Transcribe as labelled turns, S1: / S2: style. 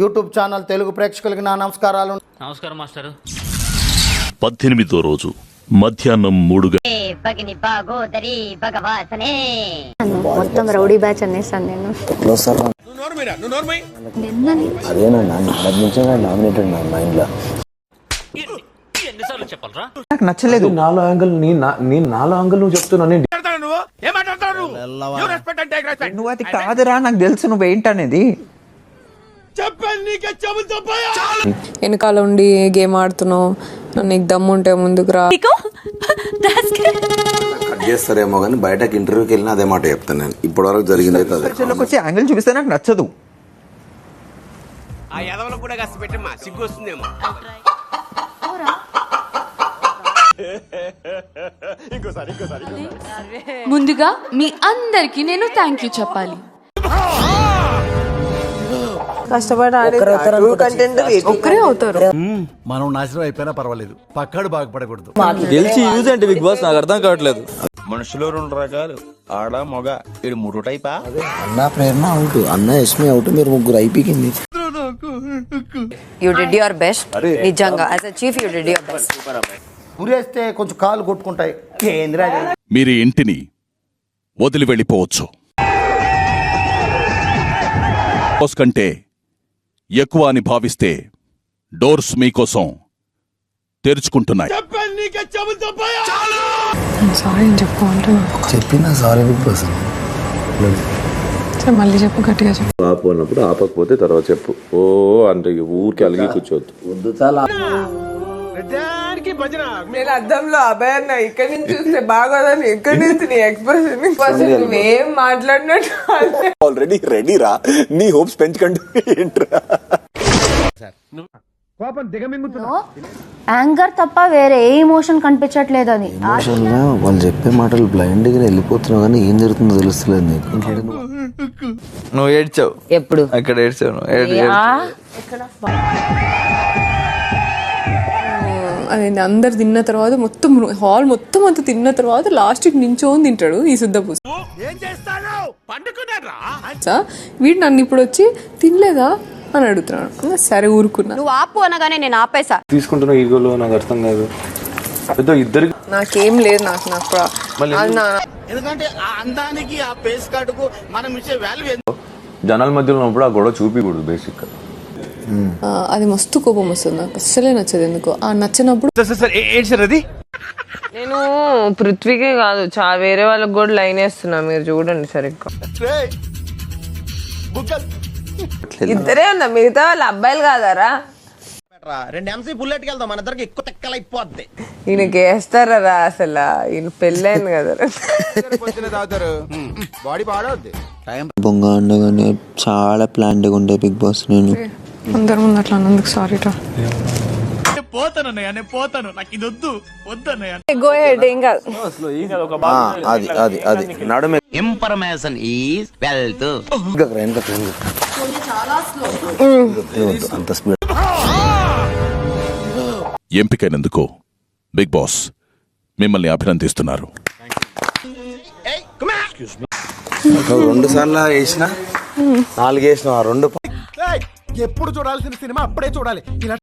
S1: YouTube channel Telugu ప్రేక్షకులకి నా నమస్కారాలు.
S2: నమస్కారం మాస్టర్.
S3: 18వ రోజు మధ్యాహ్నం 3
S4: మొత్తం రౌడీ బ్యాచ్ అనేసాను నేను.
S5: అదేనా నామినేటెడ్ నా మైండ్ లో
S2: ఎన్నిసార్లు చెప్పాలరా?
S6: నాకు నచ్చలేదు. నాలో యాంగిల్ నువ్వు చెప్తున్నావు. నువ్వు అది కాదురా, నాకు తెలుసు నువ్వేంటనేది.
S7: వెనకాల ఉండి గేమ్ ఆడుతున్నావు, నీకు దమ్ము ఉంటే ముందుకు రా.
S5: కట్ చేస్తారేమో కానీ బయటకి ఇంటర్వ్యూకి వెళ్ళినా అదే మాట చెప్తాను నేను. ఇప్పటి వరకు జరిగింది అయితే
S6: వచ్చి యాంగిల్ చూపిస్తే నాకు నచ్చదు.
S8: ముందుగా మీ అందరికి నేను థ్యాంక్ యూ చెప్పాలి.
S7: కష్టపడి ఒక్కరే అవుతారు.
S9: మనం నాశనం అయిపోయినా పర్వాలేదు, పక్కాడు బాగుపడకూడదు.
S10: గెలిచి యూజ్ అంటే బిగ్ బాస్ నాకు అర్థం కావట్లేదు.
S11: మనుషులు 2 రకాలు, ఆడ మగ. ఇది 3 టైపా?
S5: అన్న ప్రేరణ అవుట్, అన్న యష్మి అవుట్, మీరు ముగ్గురు అయిపోయింది.
S4: You did your best. నిజంగా as a chief you did your best.
S1: పురేస్తే కొంచెం కాలు కొట్టుకుంటాయి. ఏందిరా ఇది?
S3: మీరు ఇంటిని వదిలి వెళ్ళిపోవచ్చు. బాస్ కంటే ఎక్కువ అని భావిస్తే డోర్స్ మీకోసం తెరుచుకుంటున్నాయి.
S5: చెప్పినా సారీ బిగ్ బాస్
S7: మళ్ళీ చెప్పు, గట్టిగా చెప్పు.
S11: ఆపు అన్నప్పుడు ఆపకపోతే తర్వాత చెప్పు. ఓ అంటే ఊరికి అలిగి కూర్చోవద్దు.
S5: వద్దు చాలా.
S7: నేను అద్దంలో అబ్బాయి అన్న ఇక్కడి నుంచి చూస్తే బాగోదని, ఇక్కడి నుంచి నీ ఎక్స్ప్రెషన్ నువ్వేం మాట్లాడినట్టు.
S11: ఆల్రెడీ రెడీ రా, నీ హోప్స్ పెంచుకుంటూ ఏంట్రా.
S4: యాంగర్ తప్ప వేరే ఏ ఎమోషన్ కనిపించట్లేదు. అది
S5: ఎమోషన్ గా వాళ్ళు చెప్పే మాటలు బ్లైండ్ గా వెళ్ళిపోతున్నావు కానీ ఏం జరుగుతుందో తెలుస్తలేదు నీకు.
S10: నువ్వు ఏడ్చావు
S4: ఎప్పుడు?
S10: అక్కడ ఏడ్చావు నువ్వు.
S7: అది అందరు తిన్న తర్వాత మొత్తం హాల్ మొత్తం అంతా తిన్న తర్వాత లాస్ట్ నించోని తింటాడు ఈ శుద్ధపూస. వీడు నన్ను ఇప్పుడు వచ్చి తినలేదా అని అడుగుతున్నాడు. సరే ఊరుకున్నా.
S4: నువ్వు ఆపు అనగానే నేను ఆపేసా.
S11: తీసుకుంటున్న ఈగోలో నాకు అర్థం కాదు. ఇద్దరికి
S7: నాకేం లేదు. నాకు
S1: ఎందుకంటే ఆ అందానికి ఆ ఫేస్ కార్డుకు మనం ఇచ్చే వాల్యూ
S11: జనాల మధ్యలో ఉన్నప్పుడు ఆ గొడవ చూపించకూడదు బేసిక్ గా.
S7: అది మస్తు కోపం వస్తుంది నాకు, అస్సలే నచ్చదు. ఎందుకు ఆ నచ్చినప్పుడు నేను పృథ్వీకే కాదు వేరే వాళ్ళకి కూడా లైన్ వేస్తున్నా, మీరు చూడండి సరిగ్గా. ఇద్దరే ఉన్నా, మిగతా వాళ్ళ అబ్బాయిలు కాదారా?
S1: 2 MC బుల్లెట్ వెళ్దాం, మన ఇద్దరికి ఎక్కువ తెక్కలైపోద్ది.
S7: ఈయనకి వేస్తారా అసలు? ఈయన పెళ్ళైంది కదా.
S1: బాడీ పాడవద్ది.
S5: బొంగ ఉండగానే చాలా ప్లాన్ గా ఉండే బిగ్ బాస్. నేను
S7: అందరి ముందు అట్లా అన్నందుకు సారీ రా. Go ahead, ఏం కాదు.
S5: అది నడుమే
S2: ఇన్ఫర్మేషన్ ఈజ్ వెల్త్.
S5: అంత స్పీడ్.
S3: ఎంపికైనందుకు బిగ్ బాస్ మిమ్మల్ని అభినందిస్తున్నారు.
S5: 2 సార్లు వేసిన 4 వేసిన 2.
S9: ఎప్పుడు చూడాల్సిన సినిమా అప్పుడే చూడాలి. ఇలా